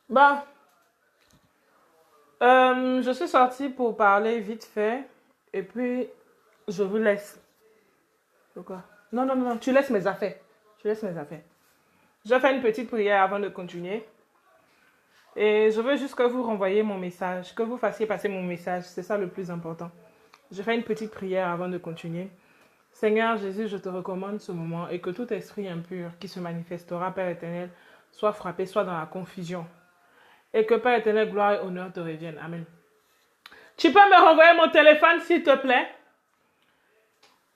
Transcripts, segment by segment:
Bah, je suis sortie pour parler vite fait. Et puis, je vous laisse. Pourquoi? Non, non, non, non, tu laisses mes affaires. Tu laisses mes affaires. Je fais une petite prière avant de continuer. Et je veux juste que vous renvoyiez mon message, que vous fassiez passer mon message. C'est ça le plus important. Je fais une petite prière avant de continuer. Seigneur Jésus, je te recommande ce moment et que tout esprit impur qui se manifestera, Père éternel, soit frappé, soit dans la confusion. Et que Père éternel, gloire et honneur te reviennent. Amen. Tu peux me renvoyer mon téléphone, s'il te plaît?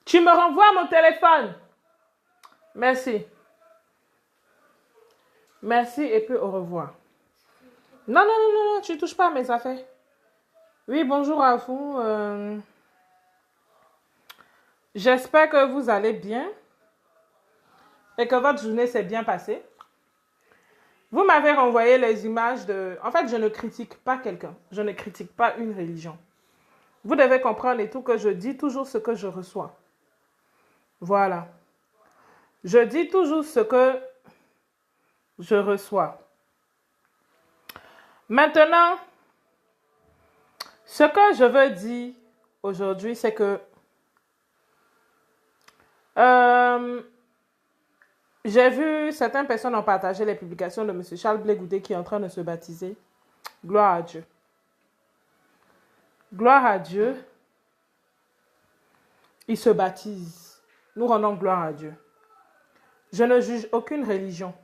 Tu me renvoies mon téléphone. Merci. Merci et puis au revoir. Non, non, non, non, non, tu ne touches pas à mes affaires. Oui, bonjour à vous. J'espère que vous allez bien et que votre journée s'est bien passée. Vous m'avez renvoyé les images de... En fait, je ne critique pas quelqu'un. Je ne critique pas une religion. Vous devez comprendre et tout que je dis toujours ce que je reçois. Voilà. Je dis toujours ce que je reçois. Maintenant, ce que je veux dire aujourd'hui, c'est que j'ai vu certaines personnes ont partagé les publications de M. Charles Blé Goudé qui est en train de se baptiser. Gloire à Dieu. Gloire à Dieu. Il se baptise. Nous rendons gloire à Dieu. Je ne juge aucune religion.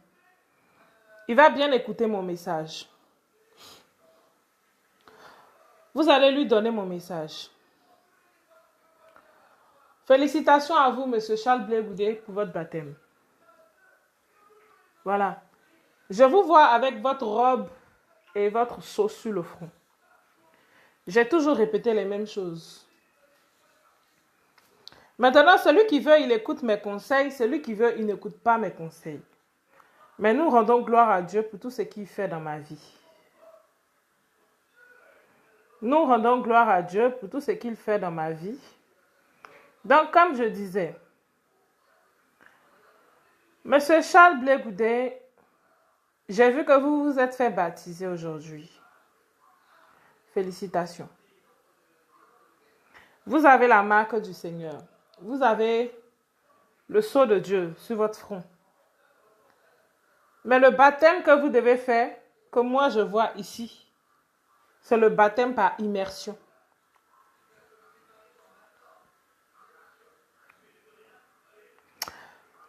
Il va bien écouter mon message. Vous allez lui donner mon message. Félicitations à vous, M. Charles Blé Goudé, pour votre baptême. Voilà. Je vous vois avec votre robe et votre seau sur le front. J'ai toujours répété les mêmes choses. Maintenant, celui qui veut, il écoute mes conseils. Celui qui veut, il n'écoute pas mes conseils. Mais nous rendons gloire à Dieu pour tout ce qu'il fait dans ma vie. Nous rendons gloire à Dieu pour tout ce qu'il fait dans ma vie. Donc, comme je disais, Monsieur Charles Blé Goudé, j'ai vu que vous vous êtes fait baptiser aujourd'hui. Félicitations. Vous avez la marque du Seigneur. Vous avez le sceau de Dieu sur votre front. Mais le baptême que vous devez faire, que moi je vois ici, c'est le baptême par immersion.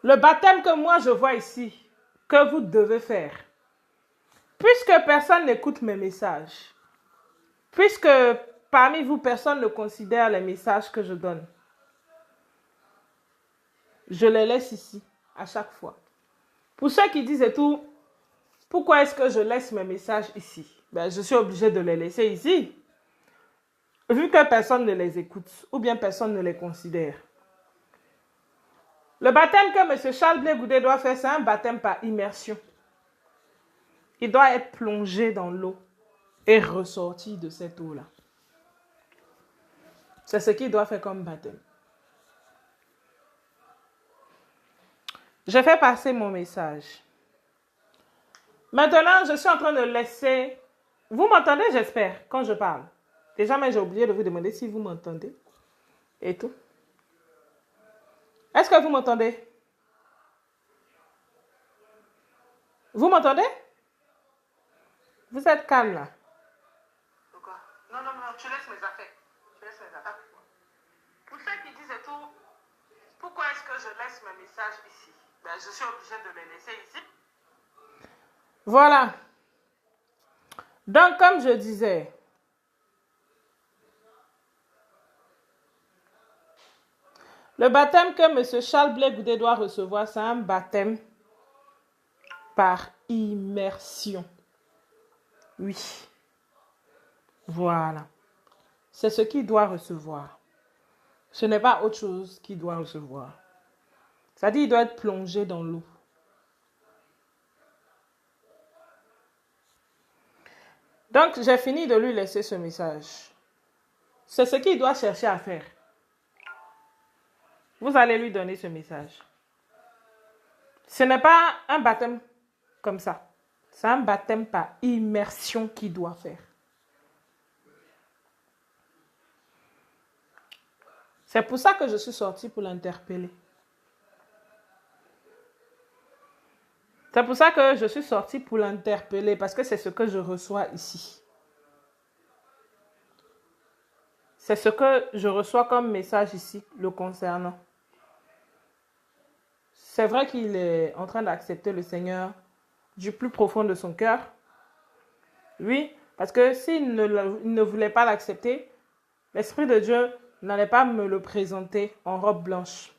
Le baptême que moi je vois ici, que vous devez faire, puisque personne n'écoute mes messages, puisque parmi vous, personne ne considère les messages que je donne, je les laisse ici, à chaque fois. Pour ceux qui disent et tout, pourquoi est-ce que je laisse mes messages ici? Ben, je suis obligée de les laisser ici, vu que personne ne les écoute, ou bien personne ne les considère. Le baptême que M. Charles Blé Goudé doit faire, c'est un baptême par immersion. Il doit être plongé dans l'eau et ressortir de cette eau-là. C'est ce qu'il doit faire comme baptême. Je fais passer mon message. Maintenant, je suis en train de laisser... Vous m'entendez, j'espère, quand je parle. Déjà, mais j'ai oublié de vous demander si vous m'entendez. Et tout. Est-ce que vous m'entendez? Vous m'entendez? Vous êtes calme là. Pourquoi? Non, non, non, tu laisses mes affaires. Tu laisses mes affaires. Pour ceux qui disent et tout, pourquoi est-ce que je laisse mes messages ici? Ben, je suis obligée de les laisser ici. Voilà. Donc, comme je disais, le baptême que M. Charles Blé Goudé doit recevoir, c'est un baptême par immersion. Oui. Voilà. C'est ce qu'il doit recevoir. Ce n'est pas autre chose qu'il doit recevoir. C'est-à-dire qu'il doit être plongé dans l'eau. Donc, j'ai fini de lui laisser ce message. C'est ce qu'il doit chercher à faire. Vous allez lui donner ce message. Ce n'est pas un baptême comme ça. C'est un baptême par immersion qu'il doit faire. C'est pour ça que je suis sortie pour l'interpeller. C'est pour ça que je suis sortie pour l'interpeller, parce que c'est ce que je reçois ici. C'est ce que je reçois comme message ici, le concernant. C'est vrai qu'il est en train d'accepter le Seigneur du plus profond de son cœur. Oui, parce que s'il ne voulait pas l'accepter, l'Esprit de Dieu n'allait pas me le présenter en robe blanche.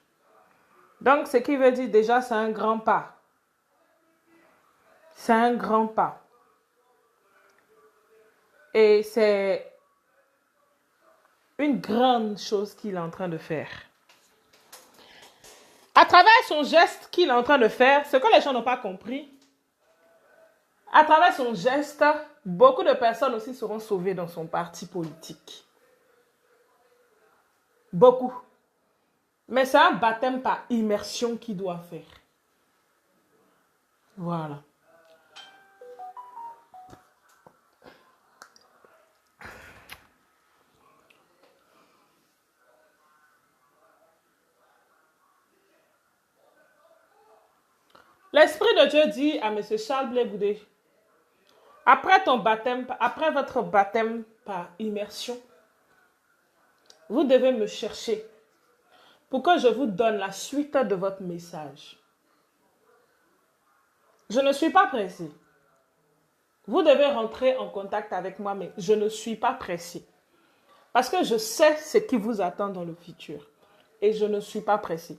Donc, ce qui veut dire déjà, c'est un grand pas. C'est un grand pas. Et c'est une grande chose qu'il est en train de faire. À travers son geste qu'il est en train de faire, ce que les gens n'ont pas compris, à travers son geste, beaucoup de personnes aussi seront sauvées dans son parti politique. Beaucoup. Mais c'est un baptême par immersion qu'il doit faire. Voilà. L'Esprit de Dieu dit à M. Charles Blé Goudé, après votre baptême par immersion, vous devez me chercher pour que je vous donne la suite de votre message. Je ne suis pas pressé. Vous devez rentrer en contact avec moi, mais je ne suis pas pressé. Parce que je sais ce qui vous attend dans le futur. Et je ne suis pas pressé.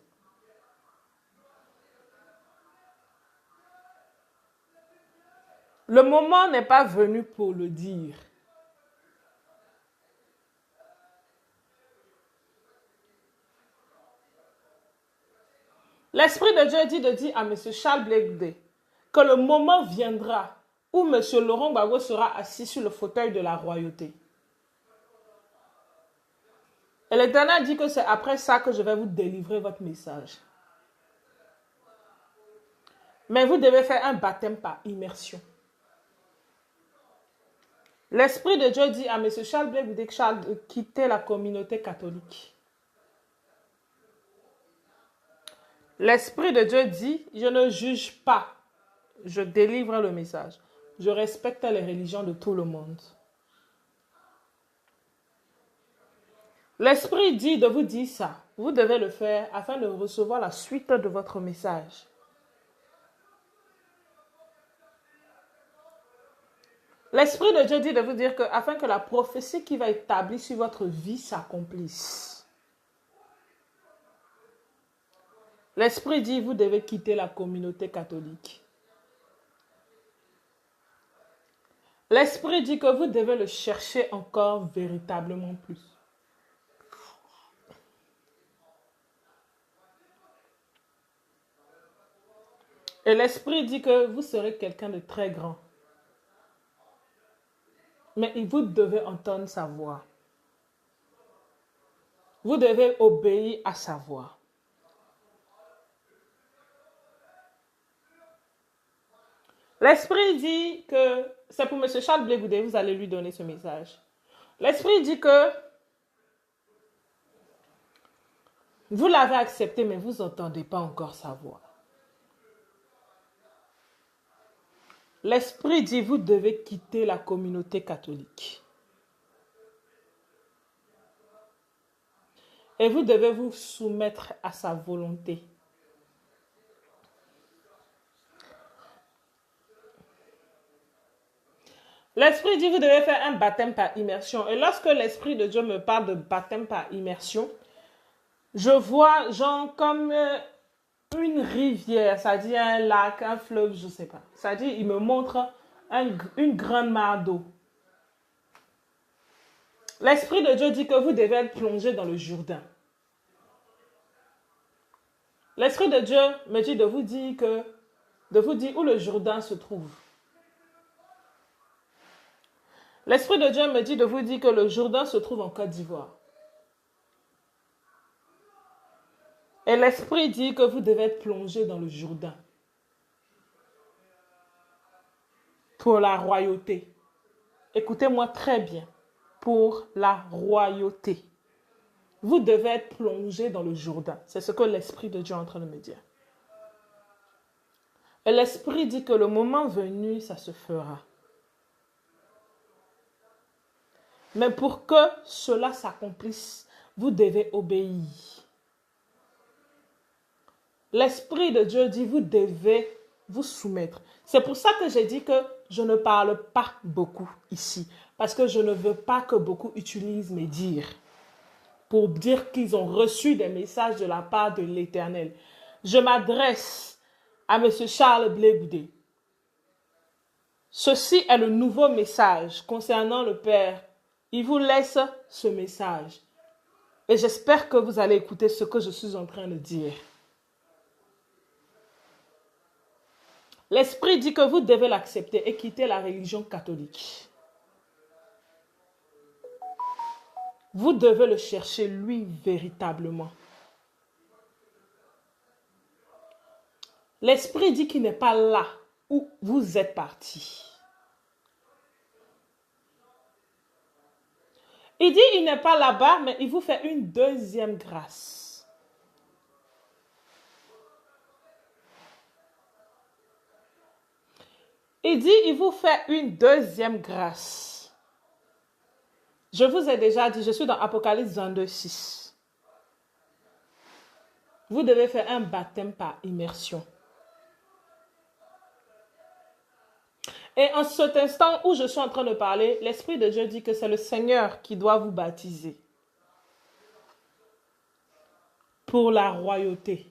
Le moment n'est pas venu pour le dire. L'Esprit de Dieu dit de dire à M. Charles Blé Goudé que le moment viendra où M. Laurent Gbagbo sera assis sur le fauteuil de la royauté. Et l'Éternel dit que c'est après ça que je vais vous délivrer votre message. Mais vous devez faire un baptême par immersion. L'Esprit de Dieu dit à M. Charles Blé Goudé de quitter la communauté catholique. L'Esprit de Dieu dit, je ne juge pas, je délivre le message. Je respecte les religions de tout le monde. L'Esprit dit de vous dire ça. Vous devez le faire afin de recevoir la suite de votre message. L'Esprit de Dieu dit de vous dire que afin que la prophétie qui va établir sur votre vie s'accomplisse. L'Esprit dit vous devez quitter la communauté catholique. L'Esprit dit que vous devez le chercher encore véritablement plus. Et l'Esprit dit que vous serez quelqu'un de très grand. Mais vous devez entendre sa voix. Vous devez obéir à sa voix. L'Esprit dit que, c'est pour M. Charles Blé Goudé, vous allez lui donner ce message. L'Esprit dit que vous l'avez accepté, mais vous n'entendez pas encore sa voix. L'Esprit dit, vous devez quitter la communauté catholique. Et vous devez vous soumettre à sa volonté. L'Esprit dit, vous devez faire un baptême par immersion. Et lorsque l'Esprit de Dieu me parle de baptême par immersion, je vois genre comme une rivière, c'est-à-dire un lac, un fleuve, je ne sais pas. C'est-à-dire, il me montre une grande mare d'eau. L'Esprit de Dieu dit que vous devez être plongé dans le Jourdain. L'Esprit de Dieu me dit de vous dire où le Jourdain se trouve. L'Esprit de Dieu me dit de vous dire que le Jourdain se trouve en Côte d'Ivoire. Et l'Esprit dit que vous devez être plongé dans le Jourdain. pour la royauté. Écoutez-moi très bien. Pour la royauté. Vous devez être plongé dans le Jourdain. C'est ce que l'Esprit de Dieu est en train de me dire. Et l'Esprit dit que le moment venu, ça se fera. Mais pour que cela s'accomplisse, vous devez obéir. L'Esprit de Dieu dit, vous devez vous soumettre. C'est pour ça que j'ai dit que je ne parle pas beaucoup ici. Parce que je ne veux pas que beaucoup utilisent mes dires pour dire qu'ils ont reçu des messages de la part de l'Éternel. Je m'adresse à M. Charles Blé-Goudé. Ceci est le nouveau message concernant le Père. Il vous laisse ce message. Et j'espère que vous allez écouter ce que je suis en train de dire. L'Esprit dit que vous devez l'accepter et quitter la religion catholique. Vous devez le chercher, lui, véritablement. L'Esprit dit qu'il n'est pas là où vous êtes parti. Il dit qu'il n'est pas là-bas, mais il vous fait une deuxième grâce. Il dit qu'il vous fait une deuxième grâce. Je vous ai déjà dit, je suis dans Apocalypse 22, 6. Vous devez faire un baptême par immersion. Et en cet instant où je suis en train de parler, l'Esprit de Dieu dit que c'est le Seigneur qui doit vous baptiser pour la royauté.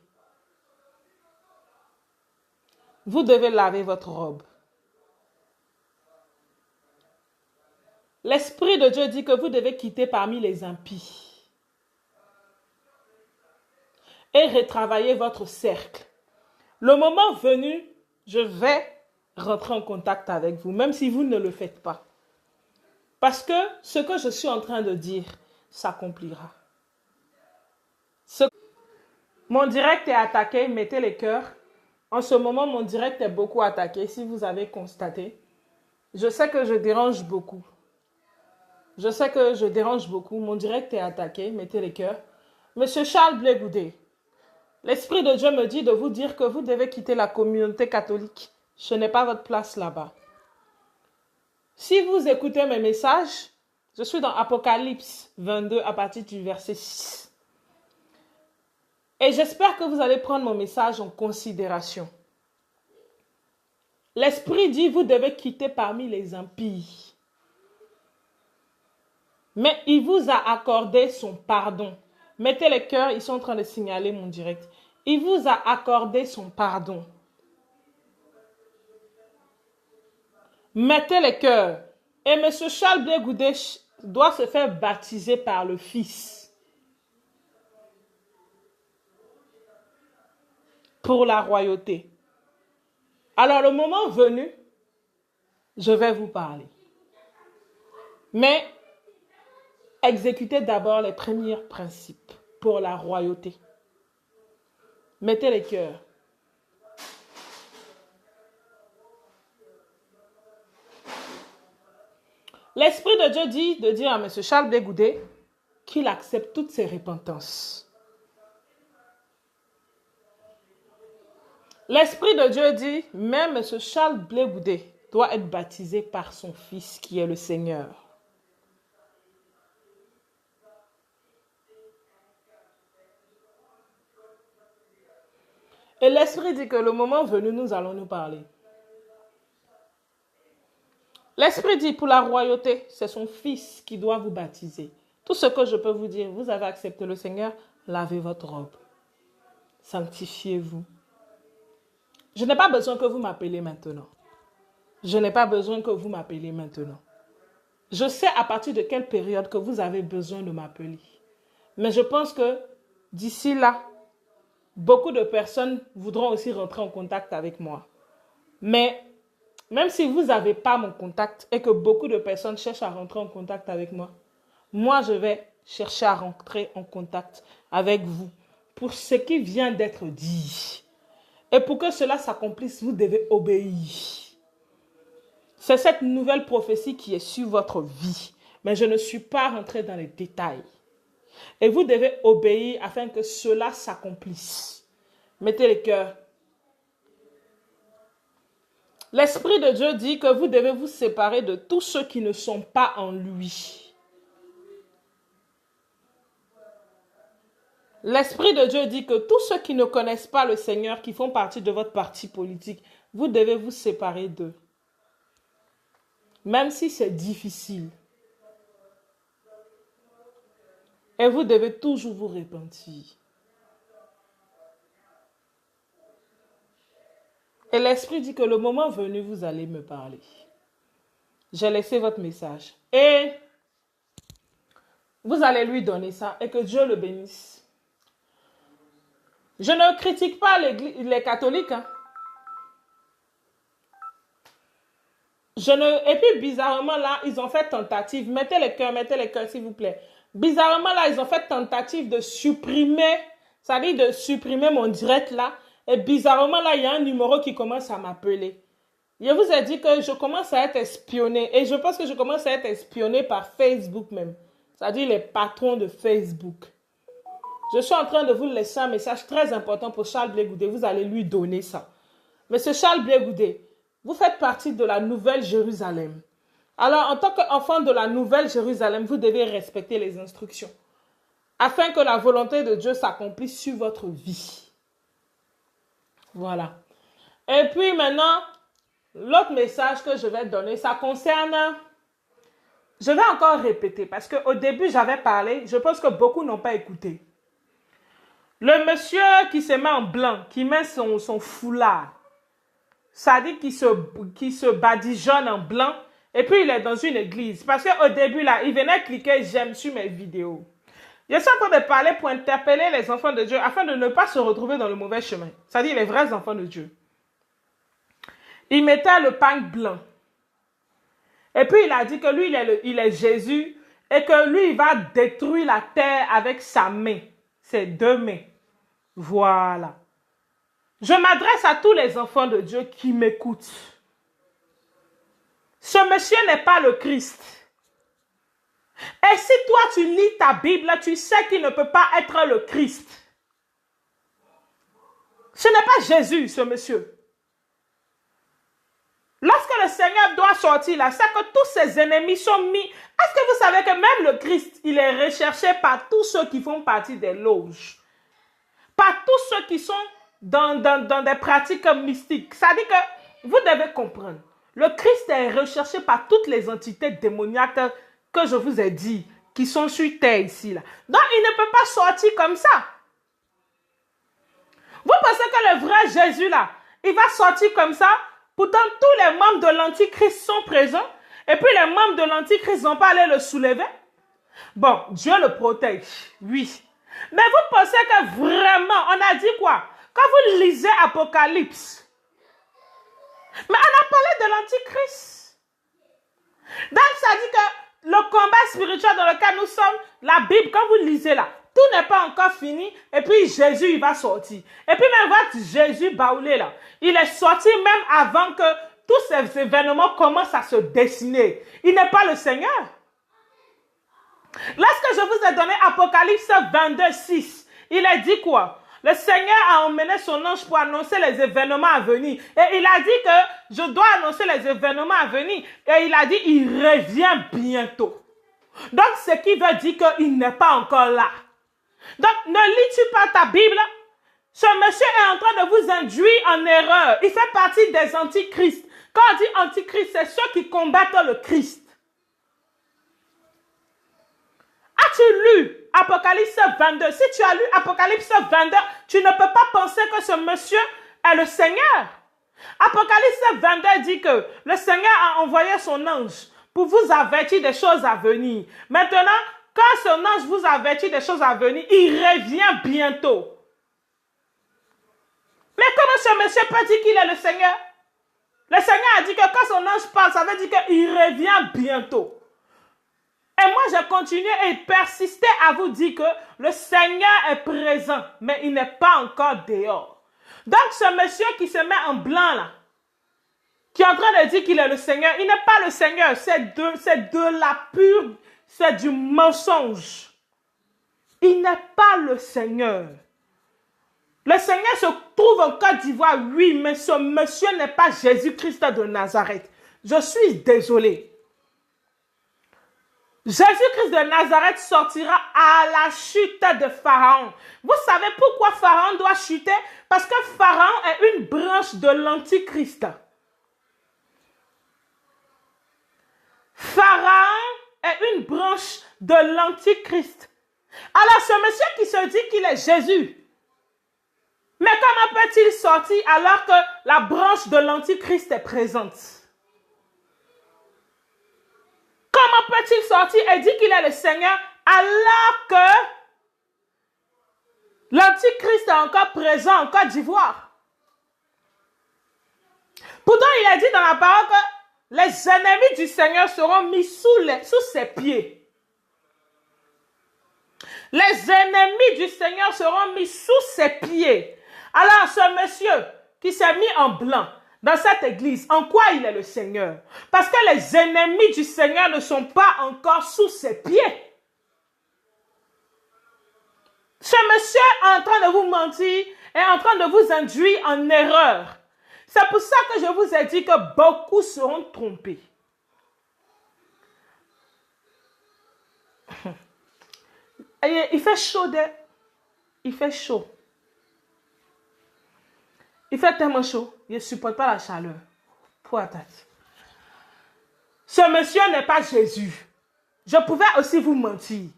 Vous devez laver votre robe. L'Esprit de Dieu dit que vous devez quitter parmi les impies et retravailler votre cercle. Le moment venu, je vais rentrer en contact avec vous, même si vous ne le faites pas. Parce que ce que je suis en train de dire s'accomplira. Mon direct est attaqué, mettez les cœurs. En ce moment, mon direct est beaucoup attaqué, si vous avez constaté. Je sais que je dérange beaucoup. Je sais que je dérange beaucoup. Mon direct est attaqué, mettez les cœurs. Monsieur Charles Blé-Goudé, l'Esprit de Dieu me dit de vous dire que vous devez quitter la communauté catholique. Ce n'est pas votre place là-bas. Si vous écoutez mes messages, je suis dans Apocalypse 22 à partir du verset 6. Et j'espère que vous allez prendre mon message en considération. L'Esprit dit, vous devez quitter parmi les impies. Mais il vous a accordé son pardon. Mettez les cœurs, ils sont en train de signaler mon direct. Il vous a accordé son pardon. Mettez les cœurs. Et M. Charles Blé-Goudé doit se faire baptiser par le Fils. Pour la royauté. Alors le moment venu, je vais vous parler. Mais exécutez d'abord les premiers principes pour la royauté. Mettez les cœurs. L'Esprit de Dieu dit de dire à M. Charles Blé-Goudé qu'il accepte toutes ses repentances. L'Esprit de Dieu dit, même M. Charles Blé-Goudé doit être baptisé par son Fils qui est le Seigneur. Et l'Esprit dit que le moment venu, nous allons nous parler. L'Esprit dit pour la royauté, c'est son Fils qui doit vous baptiser. Tout ce que je peux vous dire, vous avez accepté le Seigneur, lavez votre robe. Sanctifiez-vous. Je n'ai pas besoin que vous m'appeliez maintenant. Je n'ai pas besoin que vous m'appeliez maintenant. Je sais à partir de quelle période que vous avez besoin de m'appeler. Mais je pense que d'ici là, beaucoup de personnes voudront aussi rentrer en contact avec moi. Mais même si vous n'avez pas mon contact et que beaucoup de personnes cherchent à rentrer en contact avec moi, moi je vais chercher à rentrer en contact avec vous pour ce qui vient d'être dit. Et pour que cela s'accomplisse, vous devez obéir. C'est cette nouvelle prophétie qui est sur votre vie. Mais je ne suis pas rentrée dans les détails. Et vous devez obéir afin que cela s'accomplisse. Mettez les cœurs. L'Esprit de Dieu dit que vous devez vous séparer de tous ceux qui ne sont pas en lui. L'Esprit de Dieu dit que tous ceux qui ne connaissent pas le Seigneur, qui font partie de votre parti politique, vous devez vous séparer d'eux. Même si c'est difficile. Et vous devez toujours vous repentir. Et l'Esprit dit que le moment venu, vous allez me parler. J'ai laissé votre message. Et vous allez lui donner ça et que Dieu le bénisse. Je ne critique pas les catholiques. Hein. Et puis bizarrement là, ils ont fait tentative. Mettez les cœurs s'il vous plaît. Bizarrement là, ils ont fait tentative de supprimer, c'est-à-dire de supprimer mon direct là. Et bizarrement là, il y a un numéro qui commence à m'appeler. Je vous ai dit que je commence à être espionnée. Et je pense que je commence à être espionnée par Facebook même. C'est-à-dire les patrons de Facebook. Je suis en train de vous laisser un message très important pour Charles Blé Goudé. Vous allez lui donner ça. Monsieur Charles Blé Goudé, vous faites partie de la Nouvelle Jérusalem. Alors, en tant qu'enfant de la Nouvelle Jérusalem, vous devez respecter les instructions. Afin que la volonté de Dieu s'accomplisse sur votre vie. Voilà. Et puis maintenant, l'autre message que je vais donner, ça concerne... Je vais encore répéter parce qu'au début, j'avais parlé. Je pense que beaucoup n'ont pas écouté. Le monsieur qui se met en blanc, qui met son foulard, ça dit qu'il se badigeonne en blanc et puis il est dans une église. Parce qu'au début, là, il venait cliquer j'aime sur mes vidéos. Je suis en train de parler pour interpeller les enfants de Dieu afin de ne pas se retrouver dans le mauvais chemin. C'est-à-dire les vrais enfants de Dieu. Il mettait le pain blanc. Et puis il a dit que lui, il est Jésus et que lui, il va détruire la terre avec sa main. Ses deux mains. Voilà. Je m'adresse à tous les enfants de Dieu qui m'écoutent. Ce monsieur n'est pas le Christ. Et si toi tu lis ta Bible, tu sais qu'il ne peut pas être le Christ. Ce n'est pas Jésus, ce monsieur. Lorsque le Seigneur doit sortir là, c'est que tous ses ennemis sont mis. Est-ce que vous savez que même le Christ, il est recherché par tous ceux qui font partie des loges? Par tous ceux qui sont dans des pratiques mystiques. Ça dit que vous devez comprendre. Le Christ est recherché par toutes les entités démoniaques que je vous ai dit, qui sont sur terre ici. Là. Donc, il ne peut pas sortir comme ça. Vous pensez que le vrai Jésus, là, il va sortir comme ça? Pourtant, tous les membres de l'Antichrist sont présents. Et puis, les membres de l'Antichrist n'ont pas allé le soulever. Bon, Dieu le protège, oui. Mais vous pensez que vraiment, on a dit quoi? Quand vous lisez Apocalypse, mais on a parlé de l'Antichrist. Donc, ça dit que le combat spirituel dans lequel nous sommes, la Bible, quand vous lisez là, tout n'est pas encore fini. Et puis, Jésus, il va sortir. Et puis, même votre Jésus baoulé là, il est sorti même avant que tous ces événements commencent à se dessiner. Il n'est pas le Seigneur. Lorsque je vous ai donné Apocalypse 22, 6, il a dit quoi? Le Seigneur a emmené son ange pour annoncer les événements à venir. Et il a dit que je dois annoncer les événements à venir. Et il a dit il revient bientôt. Donc, ce qui veut dire qu'il n'est pas encore là. Donc, ne lis-tu pas ta Bible? Ce monsieur est en train de vous induire en erreur. Il fait partie des antichrists. Quand on dit antichrist, c'est ceux qui combattent le Christ. As-tu lu Apocalypse 22? Si tu as lu Apocalypse 22, tu ne peux pas penser que ce monsieur est le Seigneur. Apocalypse 22 dit que le Seigneur a envoyé son ange pour vous avertir des choses à venir. Maintenant, quand son ange vous avertit des choses à venir, il revient bientôt. Mais comment ce monsieur peut dire qu'il est le Seigneur? Le Seigneur a dit que quand son ange parle, ça veut dire qu'il revient bientôt. Et moi, j'ai continué et persisté à vous dire que le Seigneur est présent, mais il n'est pas encore dehors. Donc, ce monsieur qui se met en blanc là, qui est en train de dire qu'il est le Seigneur. Il n'est pas le Seigneur. C'est de la pure, c'est du mensonge. Il n'est pas le Seigneur. Le Seigneur se trouve en Côte d'Ivoire, oui, mais ce monsieur n'est pas Jésus-Christ de Nazareth. Je suis désolé. Jésus-Christ de Nazareth sortira à la chute de Pharaon. Vous savez pourquoi Pharaon doit chuter? Parce que Pharaon est une branche de l'Antichrist. Pharaon est une branche de l'Antichrist. Alors ce monsieur qui se dit qu'il est Jésus, mais comment peut-il sortir alors que la branche de l'Antichrist est présente? Comment peut-il sortir et dire qu'il est le Seigneur alors que l'Antichrist est encore présent en Côte d'Ivoire? Pourtant, il a dit dans la parole que les ennemis du Seigneur seront mis sous ses pieds. Les ennemis du Seigneur seront mis sous ses pieds. Alors, ce monsieur qui s'est mis en blanc dans cette église, en quoi il est le Seigneur? Parce que les ennemis du Seigneur ne sont pas encore sous ses pieds. Ce monsieur est en train de vous mentir, est en train de vous induire en erreur. C'est pour ça que je vous ai dit que beaucoup seront trompés. Et il fait chaud, il fait chaud. Il fait tellement chaud, il ne supporte pas la chaleur. Pour la tête. Ce monsieur n'est pas Jésus. Je pouvais aussi vous mentir.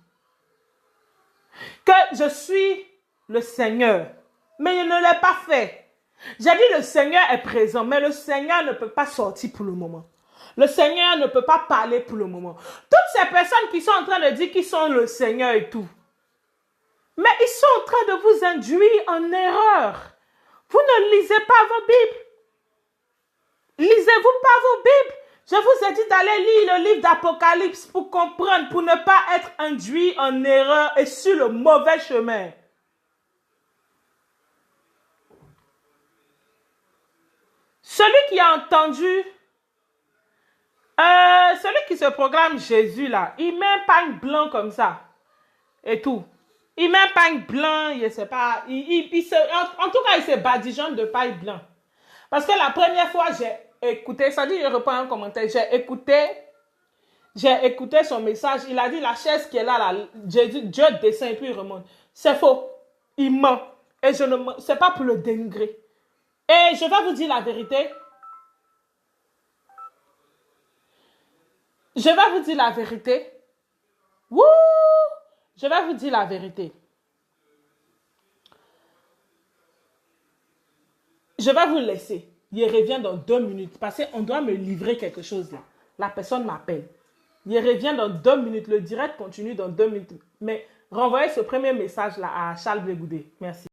Que je suis le Seigneur. Mais il ne l'a pas fait. J'ai dit le Seigneur est présent, mais le Seigneur ne peut pas sortir pour le moment. Le Seigneur ne peut pas parler pour le moment. Toutes ces personnes qui sont en train de dire qu'ils sont le Seigneur et tout. Mais ils sont en train de vous induire en erreur. Vous ne lisez pas vos Bibles. Lisez-vous pas vos Bibles. Je vous ai dit d'aller lire le livre d'Apocalypse pour comprendre, pour ne pas être induit en erreur et sur le mauvais chemin. Celui qui a entendu, celui qui se proclame Jésus là, il met un pagne blanc comme ça et tout. Il met un pagne blanc, je ne sais pas. En tout cas, il se badigeonne de paille blanc. Parce que la première fois, j'ai écouté, ça dit, je reprends un commentaire, j'ai écouté son message. Il a dit la chaise qui est là, Dieu descend et puis il remonte. C'est faux. Il ment. Et je ne mens, c'est pas pour le dénigrer. Et je vais vous dire la vérité. Je vais vous dire la vérité. Wouh! Je vais vous dire la vérité. Je vais vous laisser. Il revient dans 2 minutes. Parce qu'on doit me livrer quelque chose là. La personne m'appelle. Il revient dans 2 minutes. Le direct continue dans 2 minutes. Mais renvoyez ce premier message là à Charles Blegoudé. Merci.